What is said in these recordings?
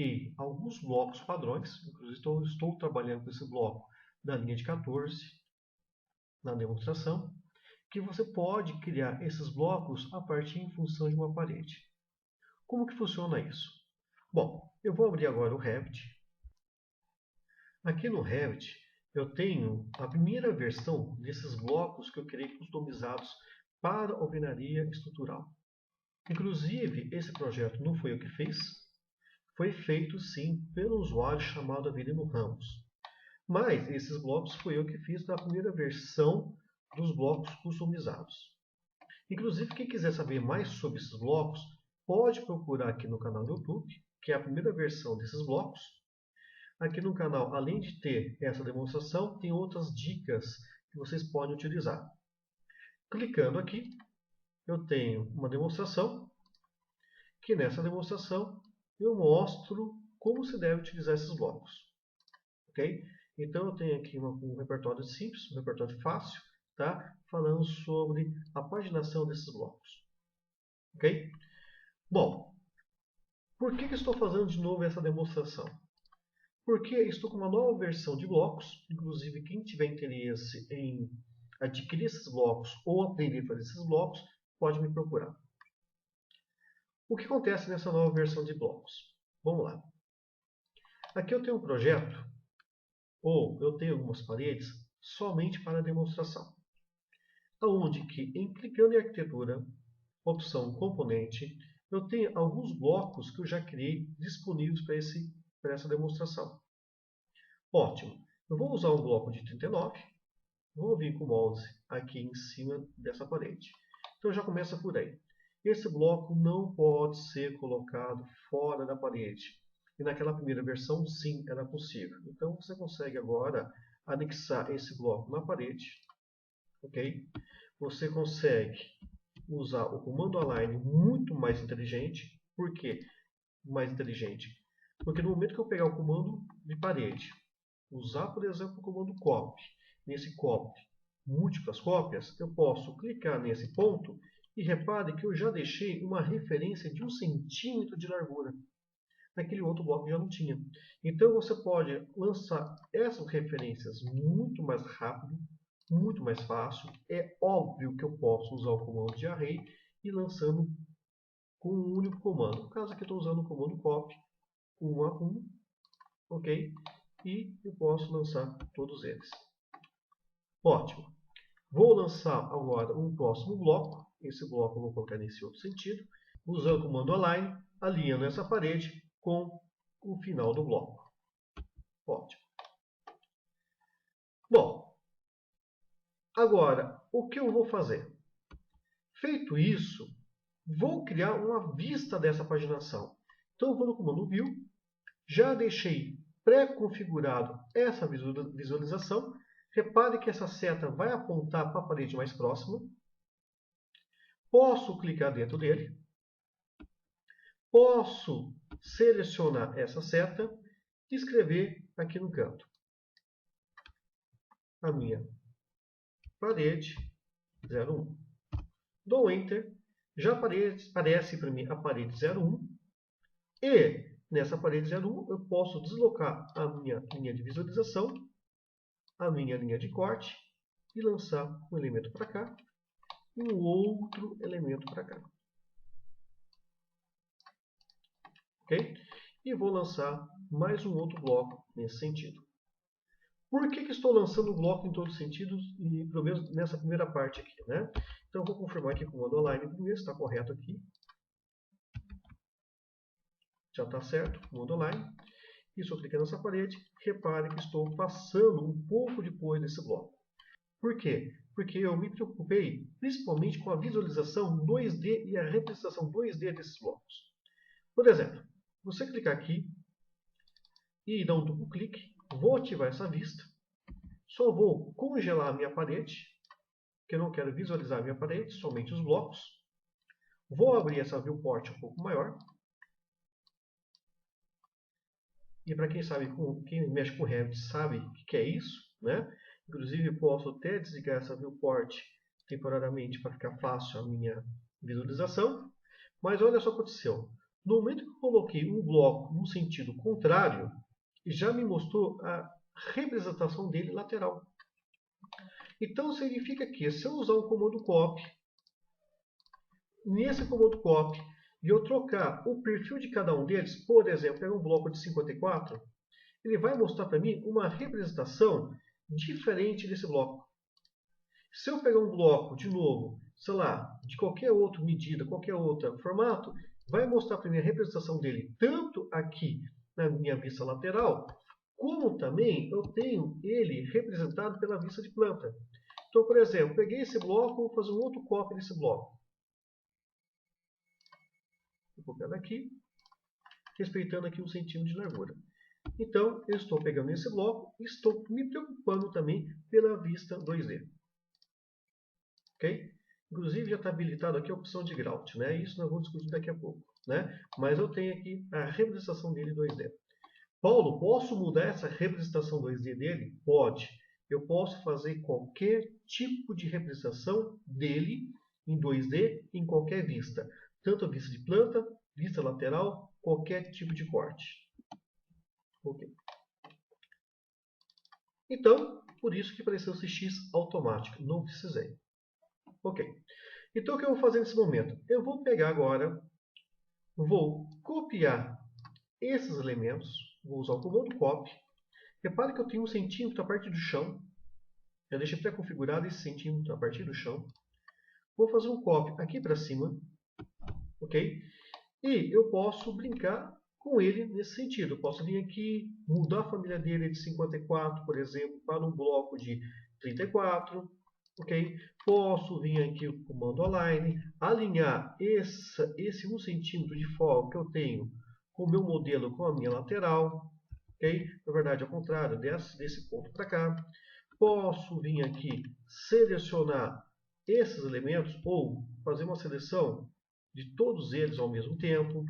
E alguns blocos padrões, inclusive estou trabalhando com esse bloco da linha de 14 na demonstração, que você pode criar esses blocos a partir em função de uma parede. Como que funciona isso? Bom, eu vou abrir agora o Revit. Aqui no Revit eu tenho a primeira versão desses blocos que eu criei customizados para alvenaria estrutural. Inclusive, esse projeto não foi eu que fiz, foi feito sim pelo usuário chamado Avelino Ramos. Mas esses blocos foi eu que fiz da primeira versão dos blocos customizados. Inclusive, quem quiser saber mais sobre esses blocos, pode procurar aqui no canal do YouTube, que é a primeira versão desses blocos. Aqui no canal, além de ter essa demonstração, tem outras dicas que vocês podem utilizar. Clicando aqui, eu tenho uma demonstração, que nessa demonstração eu mostro como se deve utilizar esses blocos. Ok? Então eu tenho aqui um repertório simples, um repertório fácil, tá? Falando sobre a paginação desses blocos. Ok? Bom, por que estou fazendo de novo essa demonstração? Porque estou com uma nova versão de blocos, inclusive quem tiver interesse em adquirir esses blocos ou aprender a fazer esses blocos, pode me procurar. O que acontece nessa nova versão de blocos? Vamos lá. Aqui eu tenho um projeto, ou eu tenho algumas paredes, somente para demonstração. Onde que, em clicando em arquitetura, opção componente, eu tenho alguns blocos que eu já criei disponíveis para essa demonstração. Ótimo. Eu vou usar um bloco de 39, vou vir com o mouse aqui em cima dessa parede. Então já começa por aí. Esse bloco não pode ser colocado fora da parede. E naquela primeira versão, sim, era possível. Então você consegue agora anexar esse bloco na parede. Ok? Você consegue usar o comando align muito mais inteligente. Por quê mais inteligente? Porque no momento que eu pegar o comando de parede, usar, por exemplo, o comando copy, nesse copy, múltiplas cópias, eu posso clicar nesse ponto e repare que eu já deixei uma referência de 1 centímetro de largura. Naquele outro bloco já não tinha. Então você pode lançar essas referências muito mais rápido, muito mais fácil. É óbvio que eu posso usar o comando de array e lançando com um único comando. No caso aqui eu estou usando o comando copy 1 a 1, ok? E eu posso lançar todos eles. Ótimo. Vou lançar agora um próximo bloco. Esse bloco eu vou colocar nesse outro sentido. Usando o comando align, alinhando essa parede com o final do bloco. Ótimo. Bom, agora o que eu vou fazer? Feito isso, vou criar uma vista dessa paginação. Então eu vou no comando View, já deixei pré-configurado essa visualização. Repare que essa seta vai apontar para a parede mais próxima. Posso clicar dentro dele. Posso selecionar essa seta e escrever aqui no canto a minha parede 01. Dou Enter. Já aparece para mim a parede 01. E nessa parede 01 eu posso deslocar a minha linha de visualização, a minha linha de corte e lançar um elemento para cá e um outro elemento para cá. Ok? E vou lançar mais um outro bloco nesse sentido. Por que estou lançando o bloco em todos os sentidos e pelo menos nessa primeira parte aqui, né? Então eu vou confirmar aqui com o comando align primeiro, está correto aqui. Já está certo, comando align. E se eu clicar nessa parede, repare que estou passando um pouco depois desse bloco. Por quê? Porque eu me preocupei principalmente com a visualização 2D e a representação 2D desses blocos. Por exemplo, você clicar aqui e dar um duplo clique, vou ativar essa vista. Só vou congelar a minha parede, porque eu não quero visualizar a minha parede, somente os blocos. Vou abrir essa viewport um pouco maior. E para quem sabe, quem mexe com Revit sabe o que é isso, né? Inclusive posso até desligar essa viewport temporariamente para ficar fácil a minha visualização. Mas olha só o que aconteceu. No momento que eu coloquei um bloco no sentido contrário, já me mostrou a representação dele lateral. Então significa que se eu usar o comando copy, nesse comando copy, e eu trocar o perfil de cada um deles, por exemplo, pegar um bloco de 54, ele vai mostrar para mim uma representação diferente desse bloco. Se eu pegar um bloco, de novo, sei lá, de qualquer outra medida, qualquer outro formato, vai mostrar para mim a representação dele tanto aqui na minha vista lateral, como também eu tenho ele representado pela vista de planta. Então, por exemplo, peguei esse bloco, vou fazer um outro copy desse bloco. Vou copiar aqui, respeitando aqui 1 centímetro de largura. Então, eu estou pegando esse bloco e estou me preocupando também pela vista 2D. Ok? Inclusive, já está habilitado aqui a opção de grout, né? Isso nós vamos discutir daqui a pouco, né? Mas eu tenho aqui a representação dele em 2D. Paulo, posso mudar essa representação 2D dele? Pode. Eu posso fazer qualquer tipo de representação dele em 2D em qualquer vista. Tanto a vista de planta, vista lateral, qualquer tipo de corte. Ok. Então, por isso que apareceu esse X automático. Não precisei. Ok. Então, o que eu vou fazer nesse momento? Eu vou pegar agora, vou copiar esses elementos, vou usar o comando copy. Repare que eu tenho 1 centímetro a partir do chão. Já deixei pré-configurado esse centímetro a partir do chão. Vou fazer um copy aqui para cima. Ok? E eu posso brincar com ele nesse sentido. Eu posso vir aqui, mudar a família dele de 54, por exemplo, para um bloco de 34. Ok? Posso vir aqui o comando align, alinhar esse 1 centímetro de folga que eu tenho com o meu modelo com a minha lateral. Ok? Na verdade, ao contrário, desse ponto para cá. Posso vir aqui selecionar esses elementos ou fazer uma seleção de todos eles ao mesmo tempo.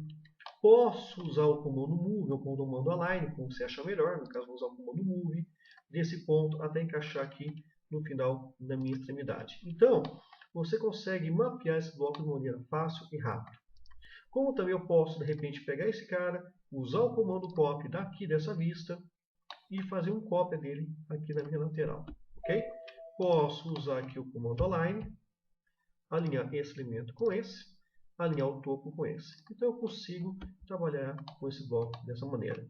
Posso usar o comando move ou o comando align, como você achar melhor. No caso, vou usar o comando move desse ponto até encaixar aqui no final da minha extremidade. Então, você consegue mapear esse bloco de maneira fácil e rápida. Como também eu posso, de repente, pegar esse cara, usar o comando copy daqui dessa vista e fazer um cópia dele aqui na minha lateral. Ok? Posso usar aqui o comando align, alinhar esse elemento com esse, alinhar o topo com esse. Então eu consigo trabalhar com esse bloco dessa maneira.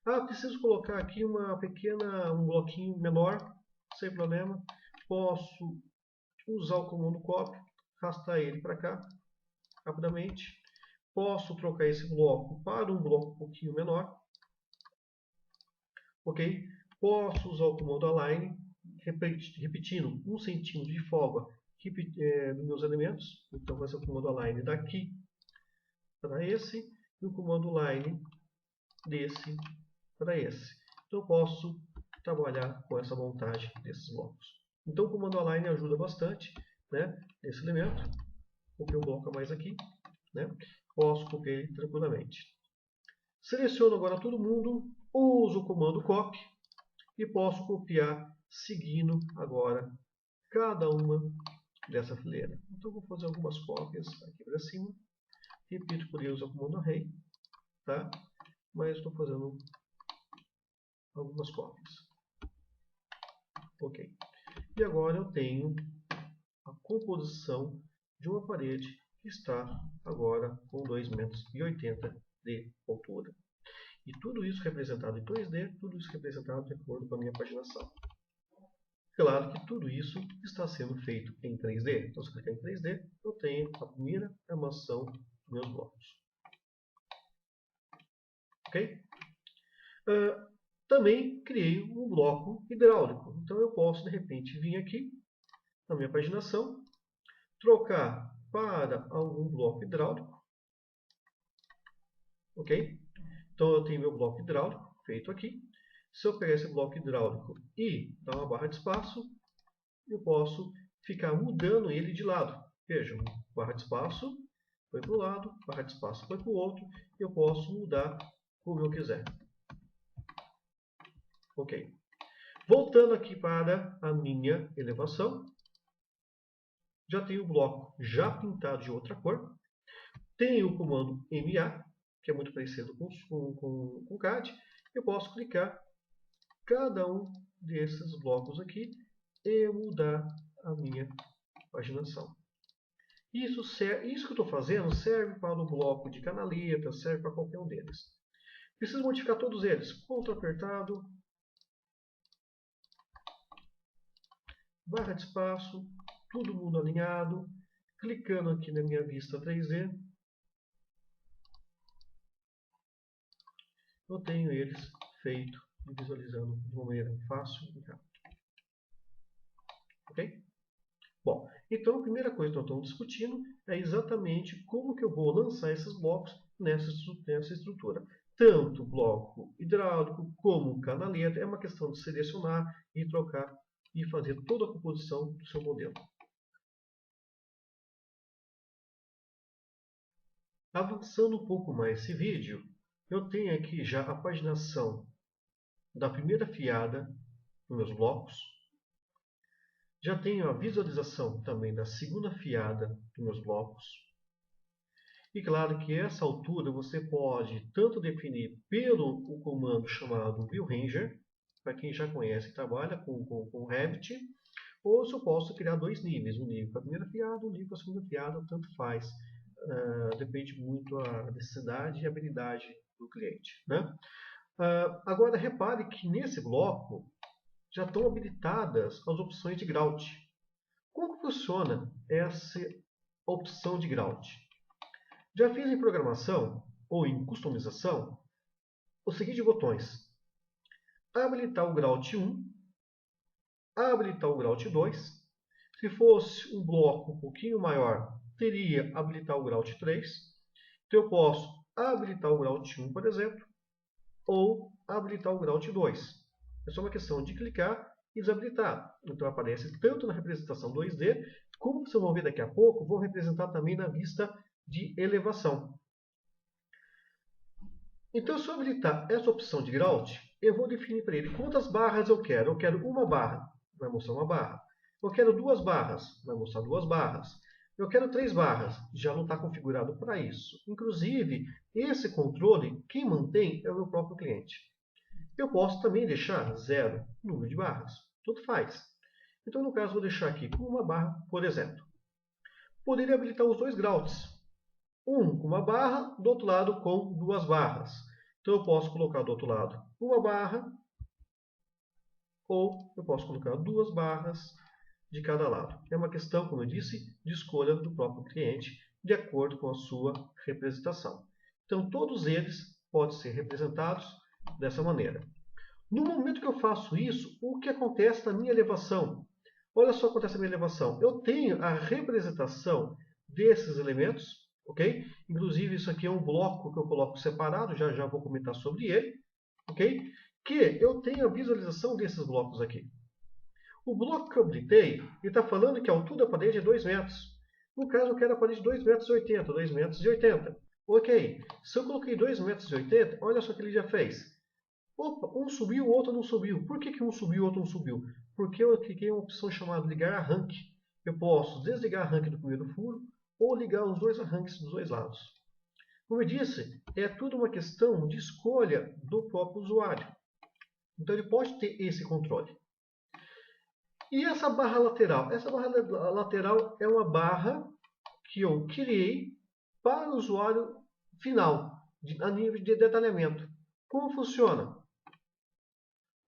Ah, preciso colocar aqui um bloquinho menor, sem problema. Posso usar o comando copy, arrastar ele para cá, rapidamente. Posso trocar esse bloco para um bloco um pouquinho menor. Ok? Posso usar o comando align, repetindo 1 centímetro de folga nos meus elementos. Então vai ser o comando align daqui para esse e o comando align desse para esse. Então eu posso trabalhar com essa montagem desses blocos. Então o comando align ajuda bastante, né, nesse elemento. Copiei um bloco a mais aqui, né? Posso copiar ele tranquilamente. Seleciono agora todo mundo, uso o comando copy e posso copiar seguindo agora cada uma dessa fileira. Então vou fazer algumas cópias aqui para cima. Repito, poderia usar o comando array, tá? Mas estou fazendo algumas cópias. Ok. E agora eu tenho a composição de uma parede que está agora com 2,80 m de altura. E tudo isso representado em 2D, tudo isso representado de acordo com a minha paginação. Claro que tudo isso está sendo feito em 3D. Então, se eu clicar em 3D, eu tenho a primeira armação dos meus blocos. Ok? Também criei um bloco hidráulico. Então, eu posso, de repente, vir aqui na minha paginação, trocar para algum bloco hidráulico. Ok? Então, eu tenho meu bloco hidráulico feito aqui. Se eu pegar esse bloco hidráulico e dar uma barra de espaço, eu posso ficar mudando ele de lado. Vejam, barra de espaço foi para um lado, barra de espaço foi para o outro. Eu posso mudar como eu quiser. Ok. Voltando aqui para a minha elevação. Já tenho o bloco já pintado de outra cor. Tenho o comando MA. que é muito parecido com o CAD, eu posso clicar cada um desses blocos aqui e mudar a minha paginação. Isso que eu estou fazendo serve para o bloco de canaleta, serve para qualquer um deles. Preciso modificar todos eles. Ctrl apertado, barra de espaço, todo mundo alinhado, clicando aqui na minha vista 3D, eu tenho eles feito e visualizando de uma maneira fácil e rápida. Ok? Bom, então a primeira coisa que nós estamos discutindo é exatamente como que eu vou lançar esses blocos nessa estrutura. Tanto bloco hidráulico como canaleta, é uma questão de selecionar e trocar e fazer toda a composição do seu modelo. Avançando um pouco mais esse vídeo, eu tenho aqui já a paginação da primeira fiada nos meus blocos. Já tenho a visualização também da segunda fiada dos meus blocos. E claro que essa altura você pode tanto definir pelo o comando chamado ViewRanger, para quem já conhece e trabalha com Revit, ou se eu posso criar dois níveis, um nível para a primeira fiada, um nível para a segunda fiada, tanto faz. Depende muito da necessidade e habilidade do cliente. Né? Agora repare que nesse bloco já estão habilitadas as opções de grout. Como funciona essa opção de grout? Já fiz em programação ou em customização os seguintes botões: habilitar o grout 1, habilitar o grout 2. Se fosse um bloco um pouquinho maior, teria habilitar o grout 3. Então eu posso habilitar o grout 1, por exemplo, ou habilitar o grout 2. É só uma questão de clicar e desabilitar. Então aparece tanto na representação 2D, como vocês vão ver daqui a pouco, vou representar também na vista de elevação. Então, se eu habilitar essa opção de grout, eu vou definir para ele quantas barras eu quero. Eu quero uma barra, vai mostrar uma barra. Eu quero duas barras, vai mostrar duas barras. Eu quero 3 barras, já não está configurado para isso. Inclusive, esse controle, quem mantém é o meu próprio cliente. Eu posso também deixar 0 número de barras, tudo faz. Então, no caso, vou deixar aqui com uma barra, por exemplo. Poderia habilitar os dois grouts. Um com uma barra, do outro lado com 2 barras. Então, eu posso colocar do outro lado uma barra, ou eu posso colocar 2 barras de cada lado. É uma questão, como eu disse, de escolha do próprio cliente, de acordo com a sua representação. Então, todos eles podem ser representados dessa maneira. No momento que eu faço isso, o que acontece na minha elevação? Olha só o que acontece na minha elevação. Eu tenho a representação desses elementos, ok? Inclusive, isso aqui é um bloco que eu coloco separado, já vou comentar sobre ele, ok? Que eu tenho a visualização desses blocos aqui. O bloco que eu habilitei, ele está falando que a altura da parede é 2 metros. No caso, eu quero a parede de 2,80 m, 2,80 m. Ok, se eu coloquei 2,80 m, olha só o que ele já fez. Opa, um subiu, o outro não subiu. Por que um subiu e o outro não subiu? Porque eu cliquei em uma opção chamada ligar arranque. Eu posso desligar arranque do primeiro furo ou ligar os dois arranques dos dois lados. Como eu disse, é tudo uma questão de escolha do próprio usuário. Então ele pode ter esse controle. E essa barra lateral? Essa barra lateral é uma barra que eu criei para o usuário final, a nível de detalhamento. Como funciona?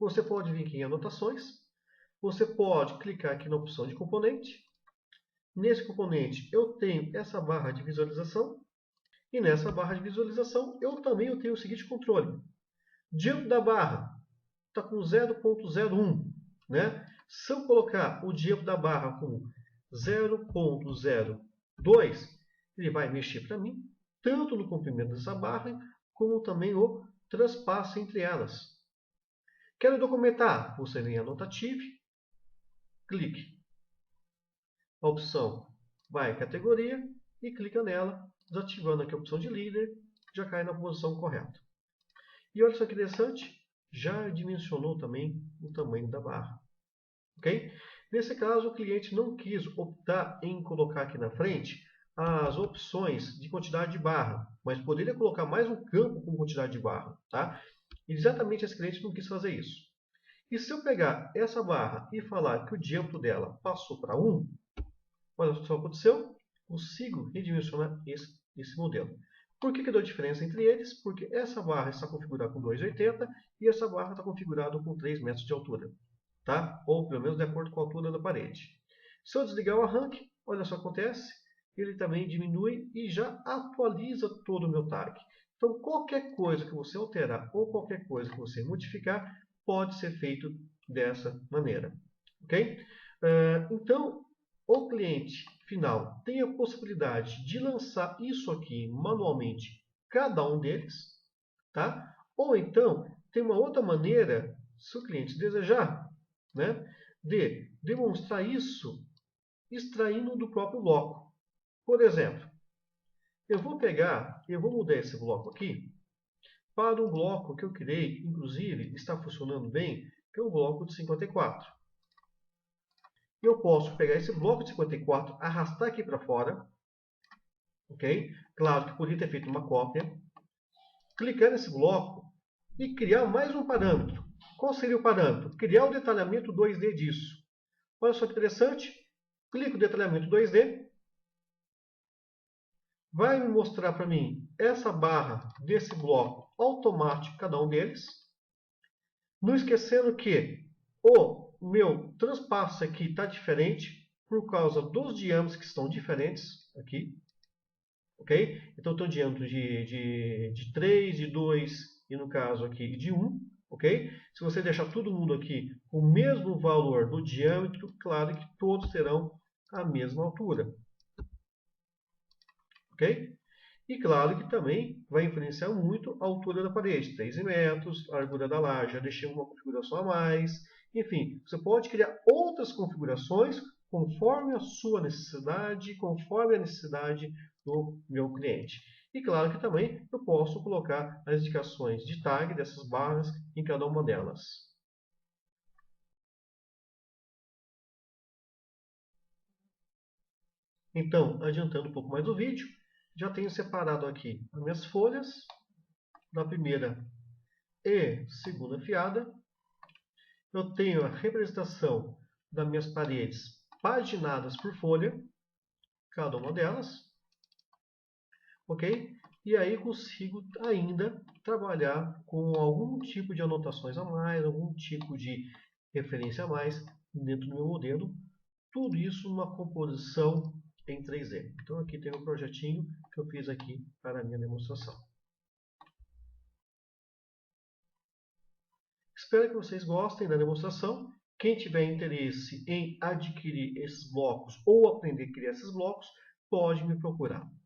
Você pode vir aqui em anotações, você pode clicar aqui na opção de componente. Nesse componente eu tenho essa barra de visualização, e nessa barra de visualização eu também tenho o seguinte controle. Diâmetro da barra está com 0,01, né? Se eu colocar o diâmetro da barra com 0,02, ele vai mexer para mim, tanto no comprimento dessa barra, como também o transpasso entre elas. Quero documentar? Você vem em Annotative, clique. A opção vai em categoria e clica nela, desativando aqui a opção de líder, já cai na posição correta. E olha só que interessante, já dimensionou também o tamanho da barra. Ok? Nesse caso, o cliente não quis optar em colocar aqui na frente as opções de quantidade de barra, mas poderia colocar mais um campo com quantidade de barra. Tá? Exatamente esse cliente não quis fazer isso. E se eu pegar essa barra e falar que o diâmetro dela passou para 1, olha só o que aconteceu, consigo redimensionar esse modelo. Por que deu diferença entre eles? Porque essa barra está configurada com 2,80 e essa barra está configurada com 3 metros de altura. Tá? Ou pelo menos de acordo com a altura da parede. Se eu desligar o arranque, olha só o que acontece, ele também diminui e já atualiza todo o meu tag. Então qualquer coisa que você alterar ou qualquer coisa que você modificar pode ser feito dessa maneira. Ok? Então o cliente final tem a possibilidade de lançar isso aqui manualmente, cada um deles, tá? Ou então tem uma outra maneira, se o cliente desejar, né, de demonstrar isso extraindo do próprio bloco. Por exemplo, eu vou mudar esse bloco aqui para um bloco que eu criei, inclusive está funcionando bem, que é o bloco de 54. Eu posso pegar esse bloco de 54, arrastar aqui para fora, ok? Claro que poderia ter feito uma cópia, clicar nesse bloco e criar mais um parâmetro. Qual seria o parâmetro? Criar o detalhamento 2D disso. Olha só que interessante. Clico no detalhamento 2D. Vai me mostrar para mim essa barra desse bloco automático, cada um deles. Não esquecendo que o meu transpasso aqui está diferente por causa dos diâmetros que estão diferentes aqui. Ok? Então, eu tenho um diâmetro de 3, de 2 e no caso aqui de 1. Ok? Se você deixar todo mundo aqui com o mesmo valor do diâmetro, claro que todos terão a mesma altura. Ok? E claro que também vai influenciar muito a altura da parede. 13 metros, a largura da laje, já deixei uma configuração a mais. Enfim, você pode criar outras configurações conforme a sua necessidade, conforme a necessidade do meu cliente. E claro que também eu posso colocar as indicações de tag dessas barras em cada uma delas. Então, adiantando um pouco mais o vídeo, já tenho separado aqui as minhas folhas da primeira e segunda fiada. Eu tenho a representação das minhas paredes paginadas por folha, cada uma delas, ok? E aí consigo ainda trabalhar com algum tipo de anotações a mais, algum tipo de referência a mais dentro do meu modelo. Tudo isso numa composição em 3D. Então aqui tem um projetinho que eu fiz aqui para a minha demonstração. Espero que vocês gostem da demonstração. Quem tiver interesse em adquirir esses blocos ou aprender a criar esses blocos, pode me procurar.